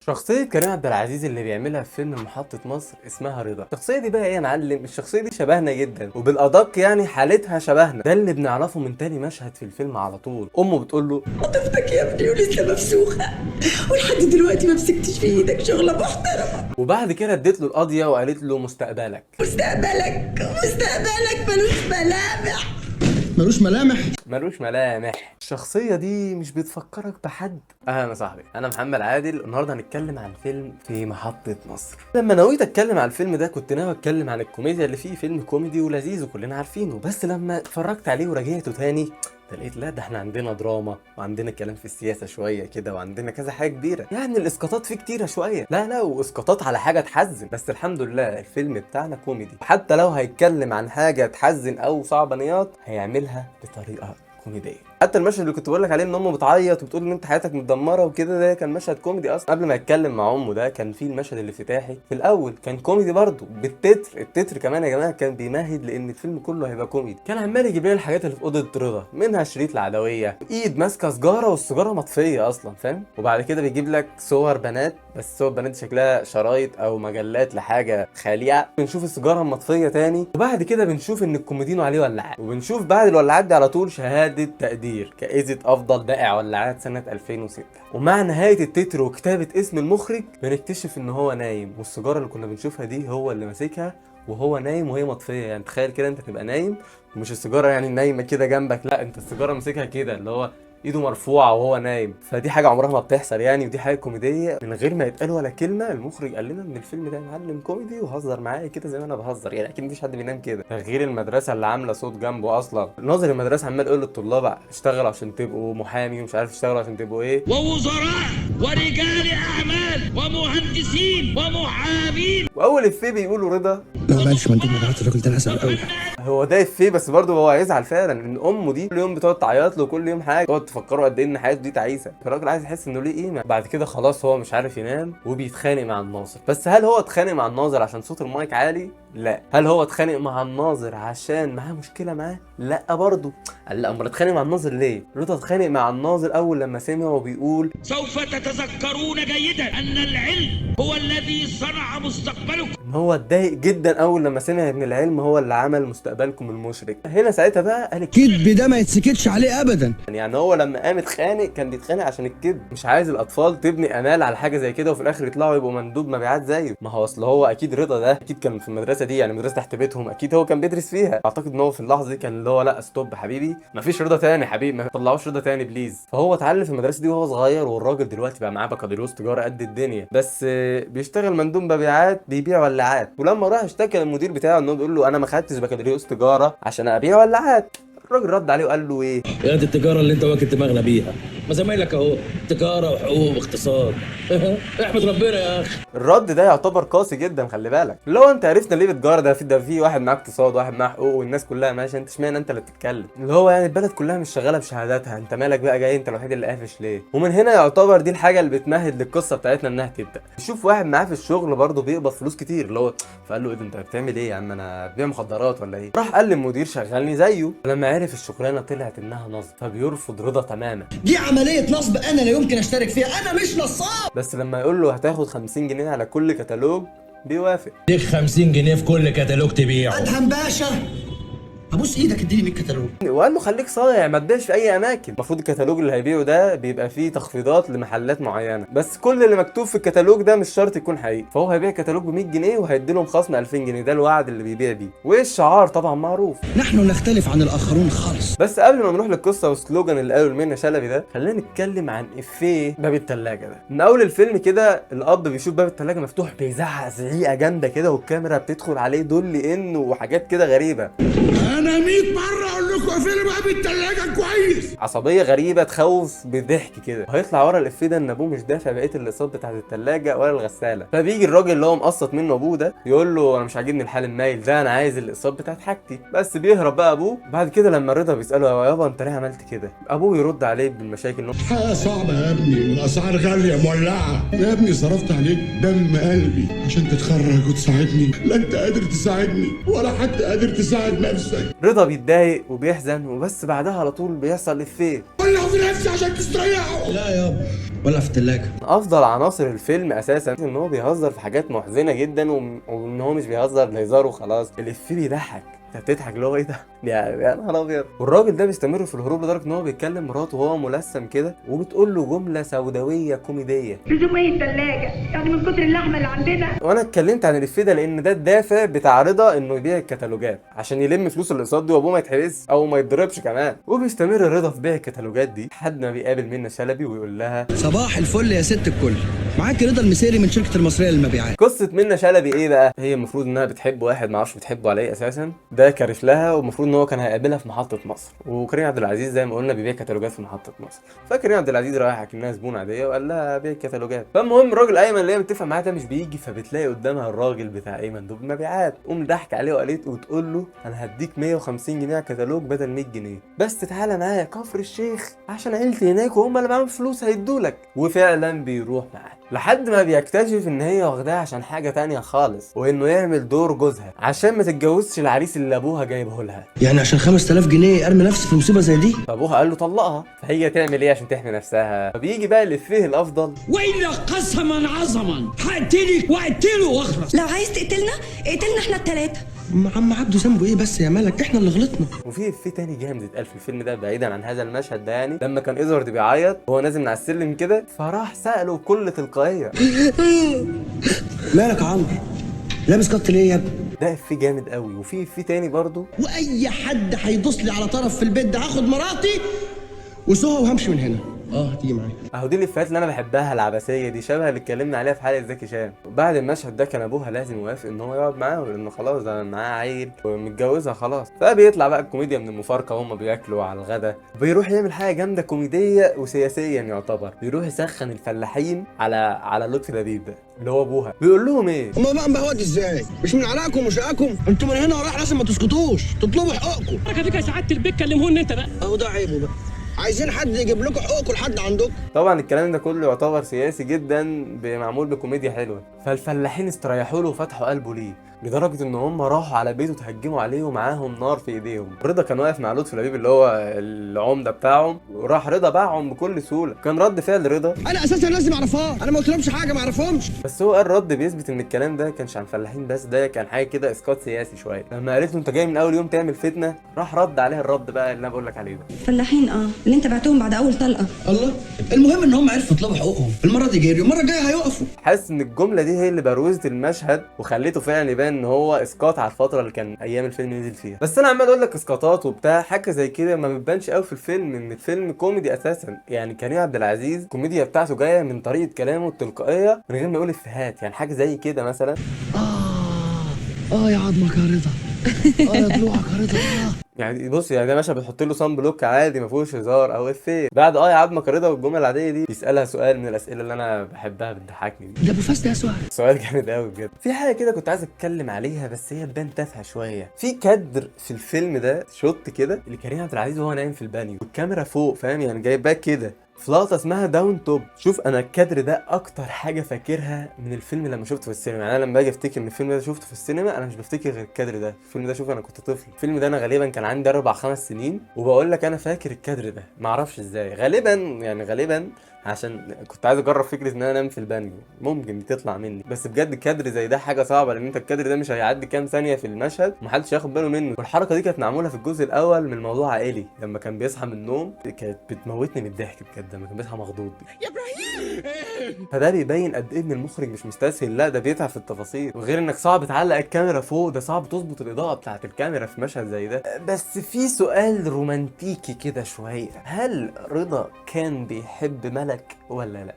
شخصية كريم عبد العزيز اللي بيعملها في فيلم محطة مصر اسمها رضا. الشخصية دي بقى ايه يا معلم؟ الشخصية دي شبهنا جدا، وبالأدق يعني حالتها شبهنا. ده اللي بنعرفه من تاني مشهد في الفيلم على طول. أمه بتقول له خطيبتك يا ابني ولسه مفسوخة ولحد دلوقتي ما مسكتش في ايدك شغلة محترمة. وبعد كده اديت له القضية وقالت له مستقبلك مستقبلك ملوش ملامح. ملوش ملامح. الشخصية دي مش بتفكرك بحد؟ اهلا يا صاحبي، انا محمد عادل. النهارده هنتكلم عن فيلم في محطة مصر. لما نويت اتكلم عن الفيلم ده كنت ناوي اتكلم عن الكوميديا اللي فيه. فيلم كوميدي ولذيذ وكلنا عارفينه، بس لما اتفرجت عليه ورجعته تاني لقيت لا، ده احنا عندنا دراما وعندنا كلام في السياسة شوية كده وعندنا كذا حاجة كبيرة. يعني الاسقاطات فيه كتيرة شوية، لا واسقاطات على حاجة تحزن. بس الحمد لله الفيلم بتاعنا كوميدي، حتى لو هيتكلم عن حاجة تحزن او صعبانيات هيعملها بطريقة كوميديه. حتى المشهد اللي كنت بقول لك عليه ان امه بتعيط وبتقول ان انت حياتك متدمره وكده، ده كان مشهد كوميدي اصلا. قبل ما يتكلم مع امه ده كان في المشهد الافتتاحي في الاول كان كوميدي برضه التتر كمان يا جماعه كان بيمهد لان الفيلم كله هيبقى كوميدي. كان عمال يجيب لنا الحاجات اللي في اوضه رضا، منها شريط العدويه، ايد ماسكه سجاره والسجاره مطفيه اصلا، فاهم؟ وبعد كده بيجيب لك صور بنات، بس صور بنات شكلها شرايط او مجلات لحاجه خالعه. بنشوف السجاره المطفيه تاني، وبعد كده بنشوف ان الكوميدينو عليه ولعات، وبنشوف بعد الولعات دي على طول شهاده تقدير جائزة أفضل بائع ولعات سنة 2006. ومع نهاية التتر وكتابة اسم المخرج بنكتشف إن هو نايم، والسيجارة اللي كنا بنشوفها دي هو اللي ماسكها وهو نايم وهي مطفية. يعني تخيل كده أنت تبقى نايم ومش السيجارة يعني نايمة كده جنبك، لا أنت السيجارة ماسكها كده اللي هو ايده مرفوعه وهو نايم. فدي حاجه عمرها ما بتحصل يعني، ودي حاجه كوميديه من غير ما يتقال ولا كلمه. المخرج قال لنا ان الفيلم ده يا معلم كوميدي وهزر معايا كده زي ما انا بهزر، يعني اكيد مفيش حد بينام كده غير المدرسه اللي عامله صوت جنبه اصلا. ناظر المدرسه عمال يقول للطلاب اشتغلوا عشان تبقوا محامي ومش عارف اشتغلوا عشان تبقوا ايه، ووزراء ورجال اعمال ومهندسين ومحامين. واول افيه بيقولوا رضا لا معلش مندوب مبيعات الراجل ده نسب قوي. هو ده افيه، بس برضه هو هيزعل فعلا ان امه دي كل يوم بتقعد تعيط له، كل يوم حاجه تقعد تفكره قد ايه ان حياته دي تعيسه. فالراجل عايز يحس انه ليه قيمه. بعد كده خلاص هو مش عارف ينام وبيتخانق مع الناظر. بس هل هو اتخانق مع الناظر عشان صوت المايك عالي؟ لا. هل هو اتخانق مع الناظر عشان معاه مشكله معاه؟ لا برضه. قال لا، امال اتخانق مع الناظر ليه؟ رضا اتخانق مع الناظر اول لما سمعه بيقول سوف تتذكرون جيدا ان العلم هو الذي صنع مستقبلكم. ان هو اتضايق جدا اول لما سمع ان العلم هو اللي عمل مستقبلكم المشرق. هنا ساعتها بقى قال الكذب ده ما يتسكتش عليه ابدا. يعني هو لما قام اتخانق كان بيتخانق عشان الكذب. مش عايز الاطفال تبني امال على حاجه زي كده وفي الاخر يطلعوا يبقوا مندوب مبيعات زيه. ما هو اصل هو اكيد رضا ده اكيد كان في المدرسه دي، يعني مدرسه تحت بيتهم، اكيد هو كان بيدرس فيها. اعتقد ان هو في اللحظه دي كان اللي هو لا ستوب حبيبي، مفيش رضا تاني حبيبي، ما تطلعوش رضا تاني بليز. فهو اتعلم في المدرسه دي وهو صغير، والراجل دلوقتي بقى معاه بكالوريوس تجاره قد الدنيا، بس بيشتغل مندوب مبيعات بيبيع ولعات. ولما راح اشتكى للمدير بتاعه انه بيقول له انا ما خدتش بكالوريوس تجاره عشان ابيع ولعات، الراجل رد عليه وقال له ايه؟ يا دي التجاره اللي انت واكل دماغنا بيها، ما زمايلك اهو تجاره وحقوق واقتصاد. احمد ربنا يا اخي. الرد ده يعتبر قاسي جدا، خلي بالك. اللي هو انت عرفنا ليه بتجاره؟ ده في واحد معاه اقتصاد واحد معاه حقوق والناس كلها ماشيه، انت اشمعنى انت اللي بتتكلم؟ اللي هو يعني البلد كلها مش شغاله بشهاداتها، انت مالك بقى جاي انت الوحيد اللي قافش ليه؟ ومن هنا يعتبر دي الحاجه اللي بتمهد للقصه بتاعتنا انها تبدا. شوف واحد معاه في الشغل برضه بيقبض فلوس كتير، اللي هو فقال له ايه ده انت بتعمل ايه يا عم؟ انا ببيع مخدرات ولا ايه؟ راح قال للمدير شغلني زيه. لما عرف الشغلانه طلعت انها نصب، فبيرفض رضا تماما. دي عمليه نصب انا لا يمكن اشترك فيها، انا مش نصاب. بس لما يقول له هتاخد 50 جنيه على كل كتالوج بيوافق. ليك 50 جنيه في كل كتالوج تبيعه. ادهم باشا ابوس ايدك اديني 100 كتالوج. وقال له خليك صايع ما تبيعش في اي اماكن. المفروض الكتالوج اللي هيبيعه ده بيبقى فيه تخفيضات لمحلات معينه، بس كل اللي مكتوب في الكتالوج ده مش شرط يكون حقيقي. فهو هيبيع كتالوج ب 100 جنيه وهيدي لهم خصم 2000 جنيه، ده الوعد اللي بيبيع بيه. والشعار طبعا معروف، نحن نختلف عن الاخرون خالص. بس قبل ما نروح للقصه والسلوجان اللي قاله المنة شلبي ده، خلينا نتكلم عن افيه باب الثلاجه ده. من اول الفيلم كده الاب بيشوف باب الثلاجه مفتوح بيزعق زعيقه جامده كده، والكاميرا بتدخل عليه دول انه وحاجات كده غريبه. انا 100 مره اقول لكم اقفلوا باب الثلاجه كويس. عصبيه غريبه تخوف بضحك كده. وهيطلع ورا الافيه ده ان ابوه مش دافع بقيه الاقساط بتاعت الثلاجه ولا الغساله. فبيجي الراجل اللي هو مقسط منه ابوه ده يقول له انا مش عاجبني الحال المايل ده، انا عايز الاقساط بتاعت حاجتي. بس بيهرب بقى ابوه. بعد كده لما رضا بيساله يا يابا انت ليه عملت كده، ابوه يرد عليه بالمشاكل انه حاجة صعبة يا ابني والأسعار غالية مولعة. يا ابني صرفت عليك دم قلبي عشان تتخرج وتساعدني، لا أنت قادر تساعدني ولا حتى قادر تساعد نفسك. رضا بيتضايق وبيحزن، وبس بعدها على طول بيحصل افيه ولع في نفسي عشان تستريحوا. لا يابا ولا في التلاجة؟ افضل عناصر الفيلم اساسا ان هو بيهزر في حاجات محزنه جدا وان هو مش بيهزر لهزار وخلاص، الافيه بيضحك، انت بتضحك اللي هو ايه ده يا نهار ابيض. والراجل ده بيستمر في الهروب لدرجه ان هو بيتكلم مراته وهو ملثم كده وبتقول له جمله سوداويه كوميديه، لزوم ايه التلاجة؟ يعني من كتر اللحمة اللي عندنا. وانا اتكلمت عن الافيه ده لان ده الدافع بتاع رضا انه يبيع الكتالوجات عشان يلم فلوس الاقساط دي وابوه ما يتحبس او ما يتضربش كمان. وبيستمر رضا في بيع الكتالوجات دي لحد ما بيقابل منة شلبي ويقول لها صباح الفل يا ست الكل، معاك رضا المسيري من شركة المصرية للمبيعات. قصة منة شلبي ايه بقى؟ هي المفروض انها بتحب واحد معرفش بتحبه على ايه اساسا، ده كارف لها والمفروض ان هو كان هيقابلها في محطة مصر، وكريم عبد العزيز زي ما قلنا بيبيع كتالوجات في محطة مصر، فكريم عبد العزيز رايح كأنها زبون عادية وقال لها بيع كتالوجات. فالمهم الراجل ايمن اللي هي متفق معاه ده مش بيجي، فبتلاقي قدامها الراجل بتاع ايمن ده مبيعات، قوم ضحك عليه وقالت وتقول له انا هديك 150 جنيه على كتالوج بدل 100 جنيه بس تعالى معايا كفر الشيخ عشان عيلتي هناك وهم اللي معاهم فلوس هيدولك. وفعلا بيروح معاه لحد ما بيكتشف ان هي واخداها عشان حاجه تانية خالص، وانه يعمل دور جوزها عشان ما تتجوزش العريس اللي ابوها جايبه لها. يعني عشان 5000 جنيه ارمي نفسي في مصيبة زي دي؟ فابوها قال له طلقها، فهي تعمل ايه عشان تحمي نفسها؟ فبيجي بقى الافيه الافضل، وإلا قسما عظما هقتلك واقتله واخلص. لو عايز تقتلنا اقتلنا احنا التلاتة. عم عبده ذنبه ايه بس يا ملك؟ احنا اللي غلطنا. وفي افيه تاني جامد اتقال في الفيلم ده بعيدا عن هذا المشهد ده، يعني لما كان ادوارد بيعيط وهو نازل من على السلم كده فراح سأله بكل تلقائيه مالك يا عمرو؟ لابس قط ليه يا ابني؟ ده افيه جامد قوي. وفي افيه تاني برضو، واي حد هيدوس لي على طرف في البيت ده هاخد مراتي وسوها وهمشي من هنا. هتيجي معايا. اهو دي الافيهات اللي انا بحبها العبثيه دي، شبه اللي اتكلمنا عليها في حلقه زكي شان. بعد المشهد ده كان ابوها لازم يوافق ان هو يقعد معاه لانه خلاص ده معاه عيل ومتجوزها خلاص. فبيطلع بقى الكوميديا من المفارقه وهم بياكلوا على الغدا، بيروح يعمل حاجه جامده كوميديه وسياسيا يعتبر، بيروح يسخن الفلاحين على لطفي لبيب ده اللي هو ابوها. بيقول لهم ايه؟ هما بقى مبهوات ازاي؟ مش من عراقكم وشقاكم؟ انتوا من هنا ورايح لازم ما تسكتوش، تطلبوا حقوقكم. فيك يا سعاده البيت كلمهن انت بقى. اهو ده عيبه بقى. عايزين حد يجيب لكم حقوقكم لحد عندكم. طبعا الكلام ده كله يعتبر سياسي جدا معمول بكوميديا حلوه. فالفلاحين استريحوا له وفتحوا قلبه ليه لدرجه ان هم راحوا على بيته تهجموا عليه ومعاهم نار في ايديهم. رضا كان واقف مع لطفي لبيب اللي هو العمده بتاعهم، وراح رضا باعهم بكل سهوله. كان رد فعل رضا، انا اساسا لازم اعرفها، انا ما قلتلهمش حاجه ما اعرفهمش. بس هو قال رد بيثبت ان الكلام ده كانش عن فلاحين بس، ده كان حاجه كده اسقاط سياسي شويه. لما قالت له انت جاي من اول يوم تعمل فتنه، راح رد عليها الرد بقى اللي انا بقول لك عليه ده. فلاحين اللي انت بعتهم بعد اول طلقة. الله، المهم ان هم عرفوا يطلبوا حقوقهم، المره دي جريوا المره الجايه هيقفوا. حاسس ان الجمله دي هي اللي بروزت المشهد وخليته فعلا يبان ان هو اسقاط على الفتره اللي كان ايام الفيلم نزل فيها. بس انا عمال اقول لك اسقاطات وبتاع حاجه زي كده ما بتبانش قوي في الفيلم، ان الفيلم كوميدي اساسا. يعني كريم عبد العزيز الكوميديا بتاعته جايه من طريقه كلامه التلقائيه من غير ما يقول افيهات، يعني حاجه زي كده مثلا يا عظمك يا رضا، يا ضلوعك يا رضا. يعني بص، يعني ده مشهد بتحط له صن بلوك عادي ما فيهوش هزار او افيه، بعد يا عظمك يا رضا والجمله العاديه دي يسالها سؤال من الاسئله اللي انا بحبها بتضحكني دي. ده ابو فاس ده سؤال. سؤال جامد قوي بجد. في حاجه كده كنت عايز اتكلم عليها بس هي تبان تافهه شويه. في كادر في الفيلم ده شوت كده لكريم عبد العزيز وهو نايم في البانيو والكاميرا فوق، فاهم يعني جايباه كده في لقطه اسمها داون توب. شوف انا الكادر ده اكتر حاجه فاكرها من الفيلم لما شفته في السينما. يعني انا لما باجي افتكر ان الفيلم ده شفته في السينما انا مش بفتكر غير الكادر ده. الفيلم ده شوف انا كنت طفل، الفيلم ده انا غالبا كان عندي 4-5 سنين، وبقول لك انا فاكر الكادر ده معرفش ازاي. غالبا عشان كنت عايز اجرب فكره ان انا انام في البانيو، ممكن تطلع مني. بس بجد كادر زي ده حاجه صعبه، لان انت الكادر ده مش هيعدي كام ثانيه في المشهد ومحدش هياخد باله منه. والحركه دي كانت معموله في الجزء الاول من موضوع عائلي، لما كان بيصحى من النوم كانت بتموتني من الضحك بجد لما كان بيصحى مخضوض يا ابراهيم. فده بيبين قد ايه ان المخرج مش مستسهل، لا ده بيتعب في التفاصيل. وغير انك صعب تعلق الكاميرا فوق، ده صعب تظبط الاضاءه بتاعه الكاميرا في مشهد زي ده. بس في سؤال رومانتيكي كده شويه، هل رضا كان بيحب ملك ولا لا؟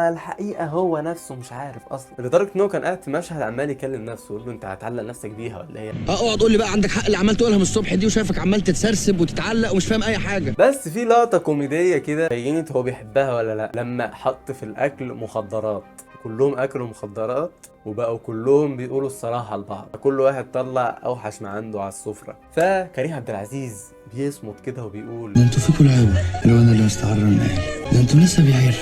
الحقيقه هو نفسه مش عارف اصلا، لدرجه ان هو كان قاعد في مشهد عمال يكلم نفسه يقول له انت هتعلق نفسك بيها ولا هي؟ اقعد قول لي بقى، عندك حق اللي عمال تقولها من الصبح دي وشايفك عمال تتسرسب وتتعلق ومش فاهم اي حاجه. بس في لقطه كوميديه كده بينت هو بيحبها ولا لا، لما حط في الاكل مخدرات، كلهم اكلوا مخدرات وبقوا كلهم بيقولوا الصراحه لبعض، كل واحد طلع اوحش ما عنده على السفره. فكريم عبد العزيز بيصمت كده وبيقول ده انتوا فيكوا العيب، لو انا اللي مستعر النقل، ده انتوا لسه بيعير.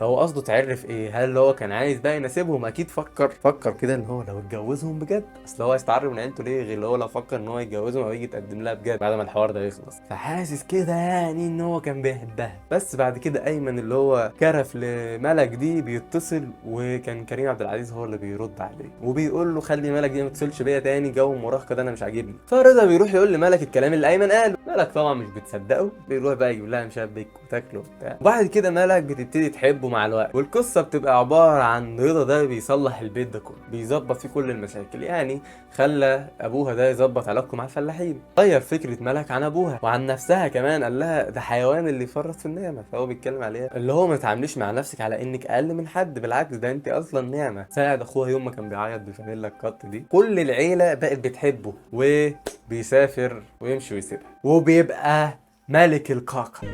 هو قصده تعرف ايه؟ هل هو كان عايز بقى يناسبهم؟ اكيد فكر كده ان هو لو اتجوزهم بجد، اصل هو يستعر من عيلته ليه غير لو فكر ان هو يتجوزهم او يجي يتقدم لها بجد بعد ما الحوار ده يخلص. فحاسس كده يعني ان هو كان بيحبها. بس بعد كده ايمن اللي هو كرف لملك دي بيتصل، وكان كريم عبد العزيز هو اللي بيرد عليه وبيقول له خلي ملك دي ما تتصلش بيا تاني، جو المراهقه ده انا مش عاجبني. فرضا بيروح يقول لملك الكلام اللي ايمن قاله. ملك طبعا مش بتصدقه، بيروح بقى يجيب لها مشبك وتاكله وبتاع. وبعد كده ملك بتبتدي تحبه مع الوقت، والقصه بتبقى عباره عن رضا ده بيصلح البيت ده كله، بيظبط فيه كل المشاكل. يعني خلى ابوها ده يظبط علاقته مع الفلاحين، غير فكره ملك عن ابوها وعن نفسها كمان، قال لها ده حيوان اللي يفرط في النعمه. فهو بيتكلم عليها اللي هو ما تعامليش مع نفسك على انك اقل من حد، بالعكس ده انت اصلا نعمه. ساعد اخوها يوم ما كان بيعيط بفانيلا القط دي. كل العيله بقت بتحبه، وبيسافر ويمشي ويسيبها وبيبقى ملك الكاكا.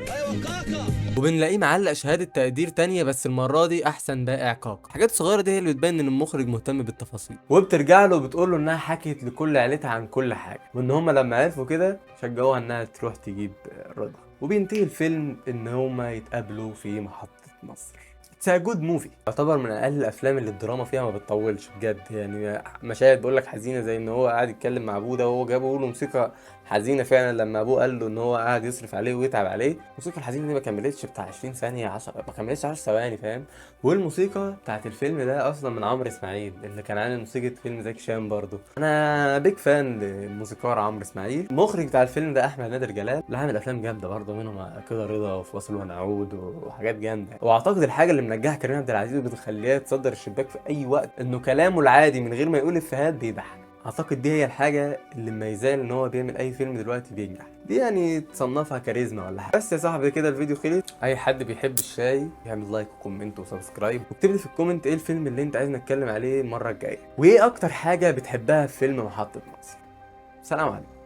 وبنلاقيه معلق شهادة تقدير تانية، بس المرة دي أحسن بائع كاكا. الحاجات الصغيرة دي هي اللي بتبين إن المخرج مهتم بالتفاصيل. وبترجع له وبتقول له إنها حكت لكل عيلتها عن كل حاجة، وإن هما لما عرفوا كده شجعوها إنها تروح تجيب رضا. وبينتهي الفيلم إن هما يتقابلوا في محطة مصر. اتس جود موفي، يعتبر من اقل الافلام اللي الدراما فيها ما بتطولش بجد. يعني مشاهد بقول لك حزينه زي ان هو قاعد يتكلم مع ابوه ده وهو جابه له موسيقى حزينه فعلا لما ابوه قال له ان هو قاعد يصرف عليه ويتعب عليه. الموسيقى الحزينه دي ما كملتش بتاع 20 ثانيه، 10 ما كملتش 10 ثواني فاهم. والموسيقى بتاعت الفيلم ده اصلا من عمرو اسماعيل اللي كان عامل موسيقى فيلم زكي شان برضه. انا بيج فان للموسيقار عمرو اسماعيل. المخرج بتاع الفيلم ده احمد نادر جلال، اللي عامل افلام جامده برضه منهم كده رضا وفاصل ونعود وحاجات جامده. واعتقد الحاجه اللي منجحها كريم عبد العزيز وبتخليها تصدر الشباك في اي وقت انه كلامه العادي من غير ما يقول افيهات بيضحك. اعتقد دي هي الحاجه اللي مميزاه ان هو بيعمل اي فيلم دلوقتي بينجح. دي يعني تصنفها كاريزما ولا حاجه. بس يا صاحبي كده الفيديو خلص. اي حد بيحب الشاي يعمل لايك وكومنت وسبسكرايب، واكتب لي في الكومنت ايه الفيلم اللي انت عايز نتكلم عليه المره الجايه، وايه اكتر حاجه بتحبها في فيلم محطه مصر. سلام عليكم.